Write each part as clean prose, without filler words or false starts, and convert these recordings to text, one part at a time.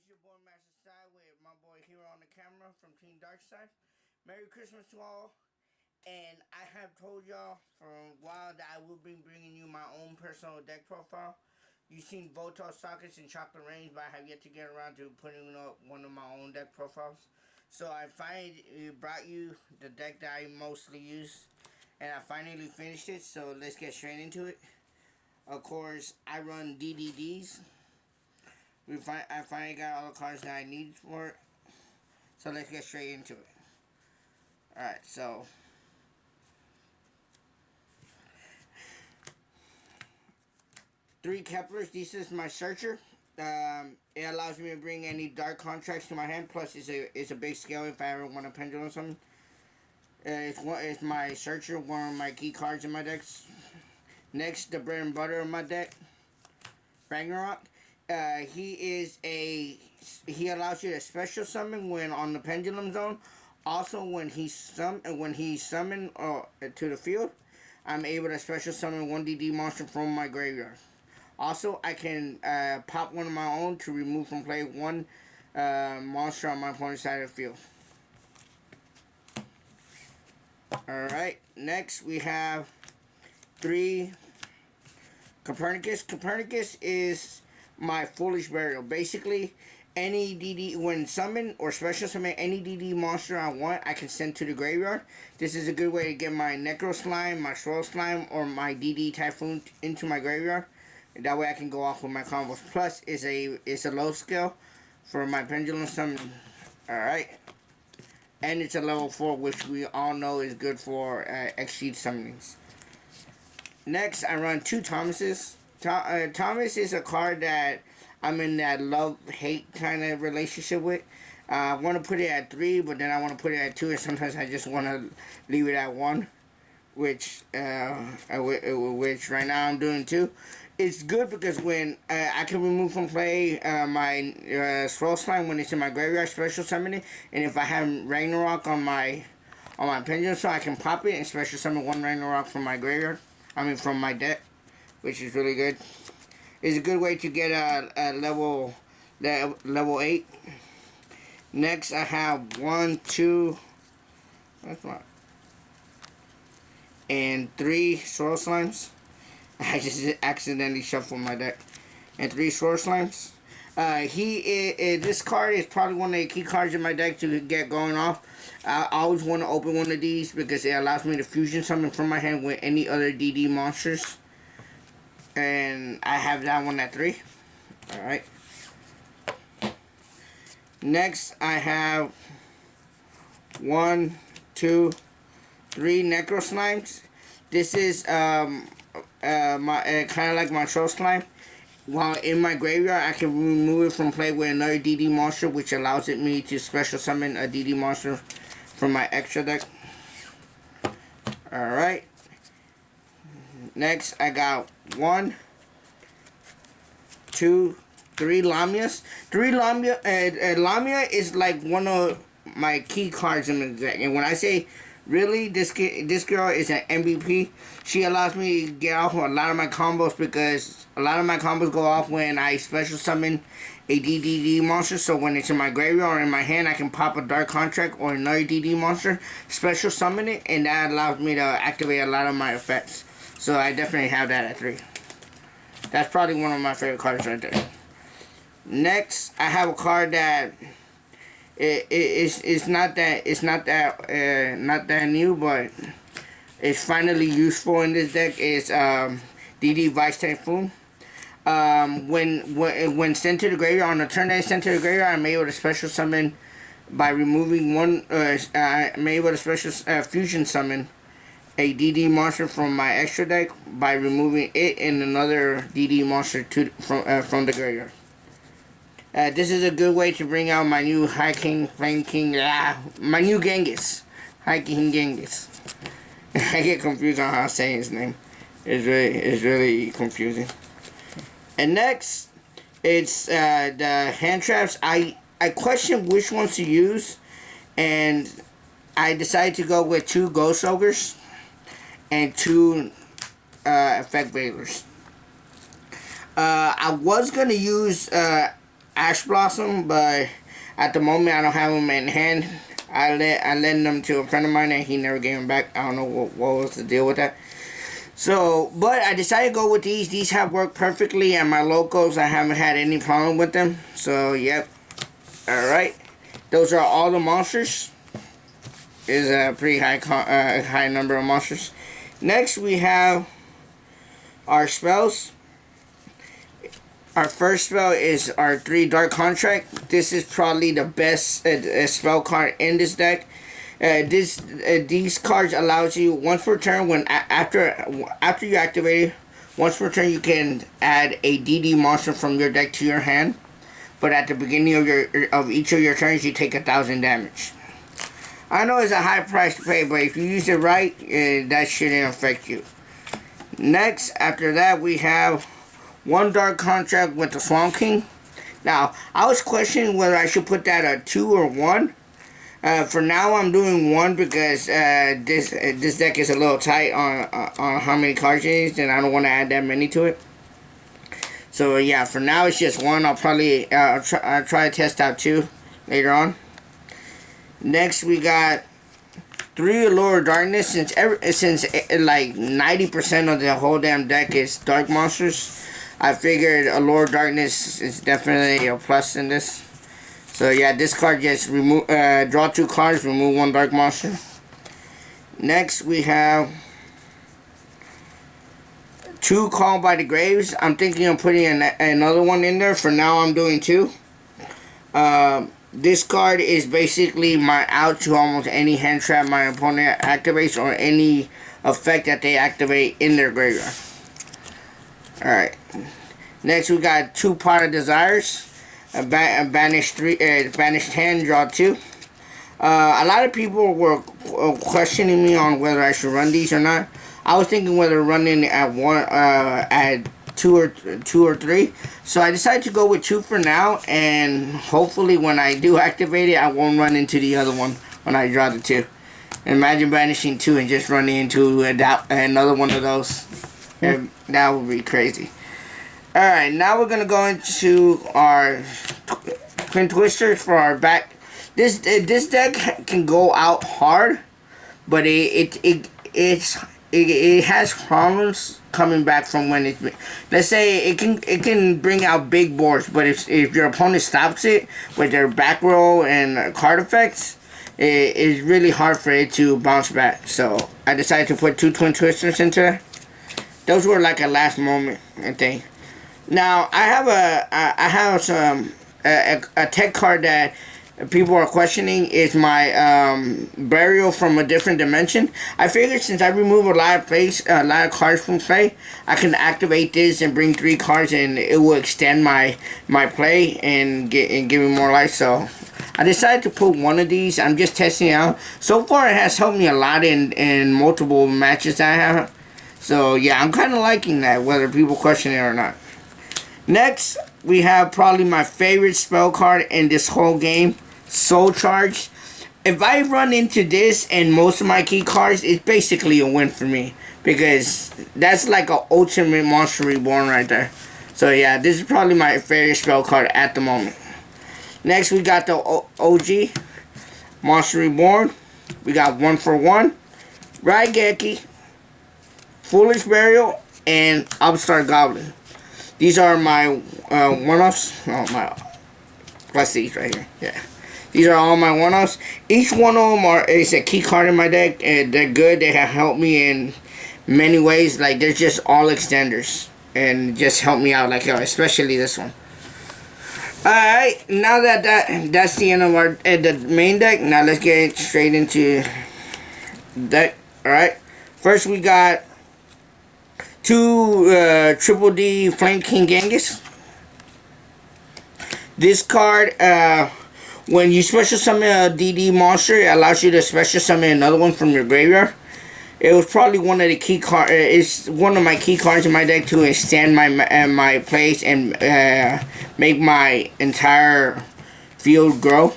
your boy Master Side with my boy here on the camera from Team Darkside. Merry Christmas to all. And I have told y'all for a while that I will be bringing you my own personal deck profile. You've seen Voltar Sockets and Chocolate Rains, but I have yet to get around to putting up one of my own deck profiles. So I finally brought you the deck that I mostly use. And I finally finished it, so let's get straight into it. Of course, I run DDDs. I finally got all the cards that I need for it. So let's get straight into it. Alright, so 3 Keplers. This is my searcher. It allows me to bring any dark contracts to my hand. Plus, it's a big scale if I ever want a pendulum or something. It's my searcher, one of my key cards in my decks. Next, the bread and butter of my deck, Ragnarok. He allows you to special summon when on the pendulum zone. Also, when he's summoned to the field, I'm able to special summon one DD monster from my graveyard. Also, I can pop one of my own to remove from play one monster on my opponent's side of the field. Alright, next we have 3 Copernicus. Copernicus is my Foolish Burial. Basically, any DD, when summon or special summon any DD monster I want, I can send to the graveyard. This is a good way to get my Necro Slime, my Swirl Slime, or my DD Typhoon into my graveyard. That way I can go off with my combos. Plus, it's a low scale for my Pendulum Summon. Alright. And it's a level 4, which we all know is good for Exceed summonings. Next, I run 2 Thomases. Thomas is a card that I'm in that love-hate kind of relationship with. I want to put it at 3, but then I want to put it at 2, and sometimes I just want to leave it at 1, which right now I'm doing 2. It's good because when I can remove from play my Swirl Slime when it's in my graveyard, special summon it, and if I have Ragnarok on my pendulum, so I can pop it and special summon 1 Ragnarok from my graveyard. From my deck, which is really good. It's a good way to get a level 8. Next, I have 1, 2, that's one, and 3 Swirl Slimes. I just accidentally shuffled my deck. And 3 Swirl Slimes. This card is probably one of the key cards in my deck to get going off. I always want to open one of these because it allows me to fusion summon from my hand with any other DD monsters. And I have that one at 3. Alright. Next, I have 1, 2, 3 Necro Slimes. This is kind of like my Swirl Slime. While in my graveyard, I can remove it from play with another DD monster, which allows me to special summon a DD monster from my extra deck. Alright. Next, I got 1, 2, 3 Lamias. Lamia is like one of my key cards in the deck. And when I say really, this girl is an MVP. She allows me to get off a lot of my combos because a lot of my combos go off when I special summon a DDD monster. So when it's in my graveyard or in my hand, I can pop a Dark Contract or another DD monster, special summon it, and that allows me to activate a lot of my effects. So I definitely have that at 3. That's probably one of my favorite cards right there. Next, I have a card that it's not that new, but it's finally useful in this deck. It's DD Vice Typhoon. When sent to the graveyard on the turn that it's sent to the graveyard, I'm able to special summon by removing one. I'm able to special fusion summon a DD monster from my extra deck by removing it and another DD monster from the graveyard. This is a good way to bring out my new High King, Flame King, my new Genghis. High King Genghis. I get confused on how to say his name. It's really confusing. And next, it's the hand traps. I question which ones to use, and I decided to go with 2 Ghost Ogres and 2 Effect Veilers. I was gonna use Ash Blossom, but at the moment I don't have them in hand. I lent them to a friend of mine and he never gave them back. I don't know what was the deal with that. So, but I decided to go with these. These have worked perfectly, and my locals, I haven't had any problem with them. So, yep. Alright. Those are all the monsters. Is a pretty high number of monsters. Next, we have our spells. Our first spell is our 3 Dark Contract. This is probably the best spell card in this deck. These cards allows you once per turn after you activate it, once per turn you can add a DD monster from your deck to your hand. But at the beginning of each of your turns, you take 1,000 damage. I know it's a high price to pay, but if you use it right, that shouldn't affect you. Next, after that, we have 1 Dark Contract with the Swamp King. Now, I was questioning whether I should put that at 2 or 1. For now, I'm doing 1 because this deck is a little tight on how many cards it is, and I don't want to add that many to it. So yeah, for now it's just 1. I'll probably I'll try to test out 2 later on. Next, we got 3 Allure of Darkness. Since like 90% of the whole damn deck is dark monsters, I figured Allure of Darkness is definitely a plus in this. So yeah, this card just draw 2 cards, remove 1 dark monster. Next, we have 2 Called by the Graves. I'm thinking of putting another one in there. For now, I'm doing 2. This card is basically my out to almost any hand trap my opponent activates or any effect that they activate in their graveyard. Alright. Next, we got 2 Pot of Desires. Banished 10, draw 2. A lot of people were questioning me on whether I should run these or not. I was thinking whether running at 2 or 3. So I decided to go with 2 for now, and hopefully when I do activate it, I won't run into the other one when I draw the 2. Imagine banishing 2 and just running into another one of those. That would be crazy. Alright, now we're going to go into our Twin Twisters for our back. This deck can go out hard, but it has problems coming back from when it's... Let's say it can bring out big boards, but if your opponent stops it with their back row and card effects, it's really hard for it to bounce back. So I decided to put 2 Twin Twisters into it. Those were like a last moment thing. Now I have some tech card that people are questioning is my Burial from a Different Dimension. I figured since I remove a lot of cards from play, I can activate this and bring 3 cards, and it will extend my play and give me more life. So I decided to put 1 of these. I'm just testing it out. So far, it has helped me a lot in multiple matches I have. So yeah, I'm kind of liking that, whether people question it or not. Next, we have probably my favorite spell card in this whole game, Soul Charge. If I run into this and most of my key cards, it's basically a win for me, because that's like an ultimate Monster Reborn right there. So yeah, this is probably my favorite spell card at the moment. Next, we got the OG Monster Reborn. We got 1 for 1, Raigeki, Foolish Burial, and Upstart Goblin. These are my one-offs. Oh, my. Plus these right here. Yeah. These are all my one-offs. Each one of them is a key card in my deck, and they're good. They have helped me in many ways. Like, they're just all extenders, and just help me out, like, especially this one. Alright, now that's the end of our the main deck. Now let's get straight into deck. Alright. First, we got 2 Triple D Flame King Genghis. This card, when you special summon a DD monster, it allows you to special summon another one from your graveyard. It was probably one of the key cards. It's one of my key cards in my deck to extend my plays and make my entire field grow.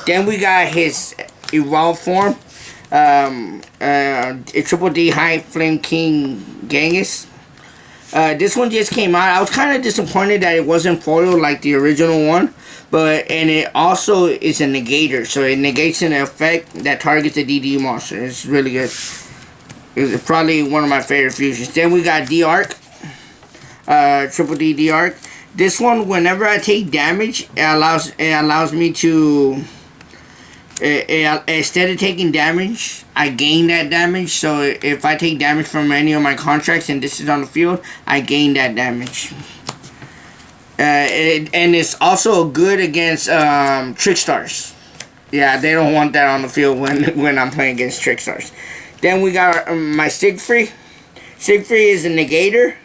Then we got his evolved form. A Triple D High Flame King Genghis. This one just came out. I was kind of disappointed that it wasn't foil like the original one, and it also is a negator, so it negates an effect that targets the DD monster. It's really good. It's probably one of my favorite fusions. Then we got D-Arc, Triple D D-Arc. This one, whenever I take damage, it allows me to. Instead of taking damage, I gain that damage. So if I take damage from any of my contracts and this is on the field, I gain that damage. And it's also good against Trickstars. Yeah, they don't want that on the field when I'm playing against Trickstars. Then we got my Siegfried. Siegfried is a negator.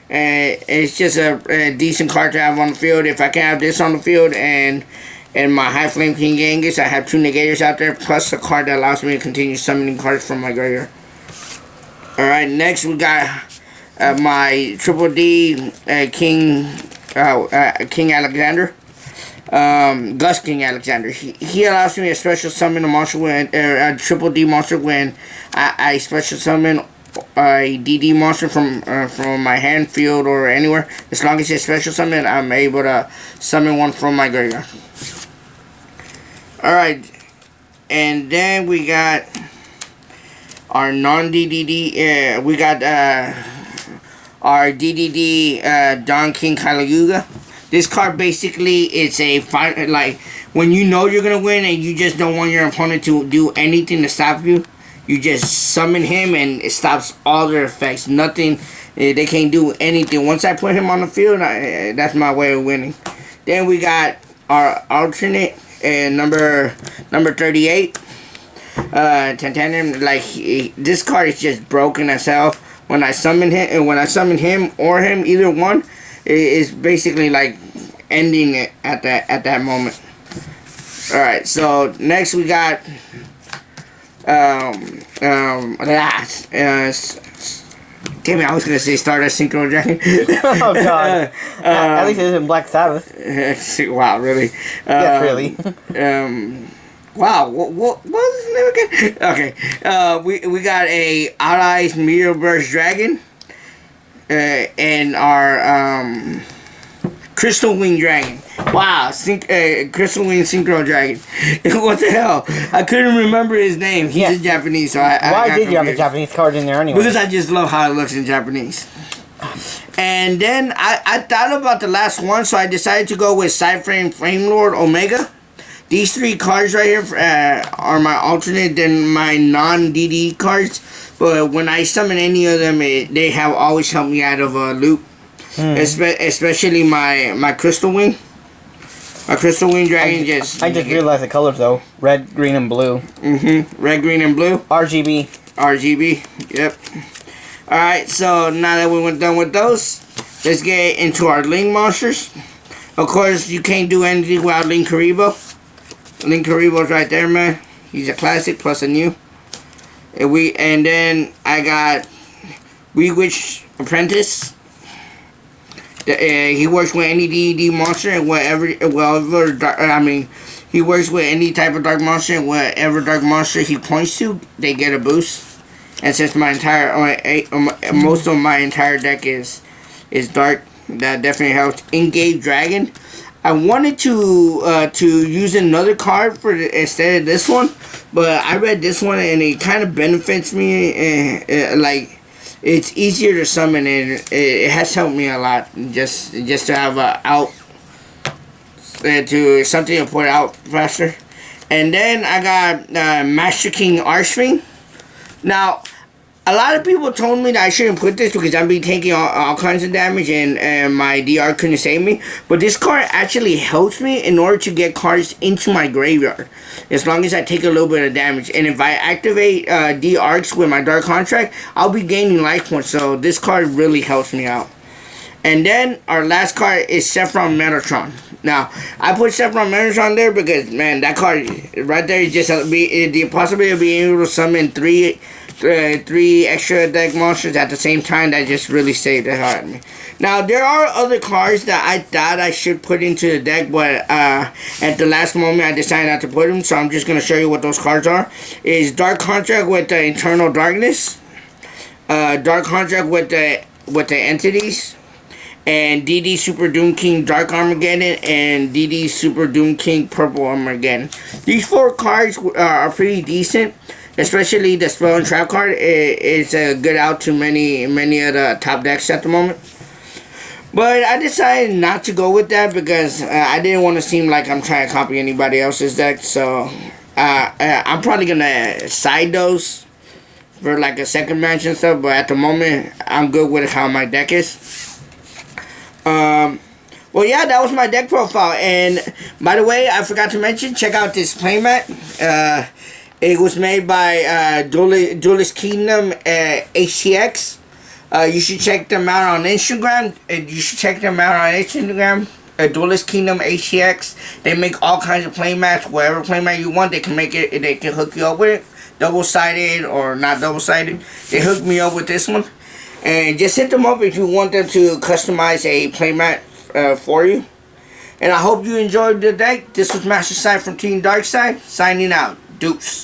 It's just a decent card to have on the field. If I can have this on the field and my High Flame King Genghis, I have 2 negators out there, plus a card that allows me to continue summoning cards from my graveyard. Alright, next we got my Triple D King Alexander. Gus King Alexander. He allows me to special summon a monster when a Triple D monster when I special summon a DD monster from my hand, field, or anywhere. As long as it's special summon, I'm able to summon one from my graveyard. Alright, and then we got our non-DDD, we got our DDD Don King Caligula. This card basically is a fight, like when you know you're going to win and you just don't want your opponent to do anything to stop you, you just summon him and it stops all their effects. Nothing, they can't do anything. Once I put him on the field, that's my way of winning. Then we got our alternate. And number 38, Titanium. Like this card is just broken as hell. When I summon him, and when I summon him or him, either one, is basically like ending it at that moment. All right. So next we got damn it, I was gonna say Stardust Synchro Dragon. Oh god. At least it isn't Black Sabbath. Wow, really? Yes, really. Wow, what was his name again? Okay. We got a Odd Eyes Meteor Burst Dragon. And our Crystal Wing Dragon. Wow, Crystal Wing Synchro Dragon. What the hell? I couldn't remember his name. He's in Japanese, so Why did you have a Japanese card in there anyway? Because I just love how it looks in Japanese. And then I thought about the last one, so I decided to go with Sideframe Flamelord Omega. These 3 cards right here are my alternate than my non-DD cards. But when I summon any of them, they have always helped me out of a loop. Especially my Crystal Wing. My Crystal Wing Dragon I just realized the colors though. Red, green, and blue. Red, green, and blue. RGB. RGB. Yep. Alright, so now that we went done with those, let's get into our Link monsters. Of course, you can't do anything without Linkuriboh. Linkuriboh's right there, man. He's a classic plus a new. And then I got Wee Witch Apprentice. He works with any DD monster and he works with any type of dark monster and whatever dark monster he points to, they get a boost. And since my most of my entire deck is dark, that definitely helps. Engage Dragon. I wanted to use another card instead of this one, but I read this one and it kind of benefits me. Like it's easier to summon and it has helped me a lot. Just to have out to something to put out faster. And then I got Master King Archfiend. Now, a lot of people told me that I shouldn't put this because I've been taking all kinds of damage and my DR couldn't save me. But this card actually helps me in order to get cards into my graveyard. As long as I take a little bit of damage. And if I activate D-Arcs with my Dark Contract, I'll be gaining life points. So this card really helps me out. And then our last card is Sephiroth Metatron. Now, I put Sephiroth Metatron there because, man, that card right there is just the possibility of being able to summon three extra deck monsters at the same time. That just really saved the heart of me. Now, there are other cards that I thought I should put into the deck, but at the last moment I decided not to put them, so I'm just going to show you what those cards are. Is Dark Contract with the Eternal Darkness. Dark Contract with the with the entities, and DD Super Doom King Dark Armageddon, and DD Super Doom King Purple Armageddon. These 4 cards are pretty decent, especially the Spell and Trap card. It's a good out to many of the top decks at the moment. But I decided not to go with that because I didn't want to seem like I'm trying to copy anybody else's deck. So I'm probably gonna side those for like a second match and stuff. But at the moment, I'm good with how my deck is. Well, yeah, that was my deck profile. And by the way, I forgot to mention, check out this playmat. It was made by Duelist Kingdom HTX. You should check them out on Instagram. Duelist Kingdom HTX. They make all kinds of playmats. Whatever playmat you want, they can make it. They can hook you up with it. Double-sided or not double-sided. They hooked me up with this one. And just hit them up if you want them to customize a playmat for you. And I hope you enjoyed the deck. This was Master Side from Team Darkside, signing out. Deuce.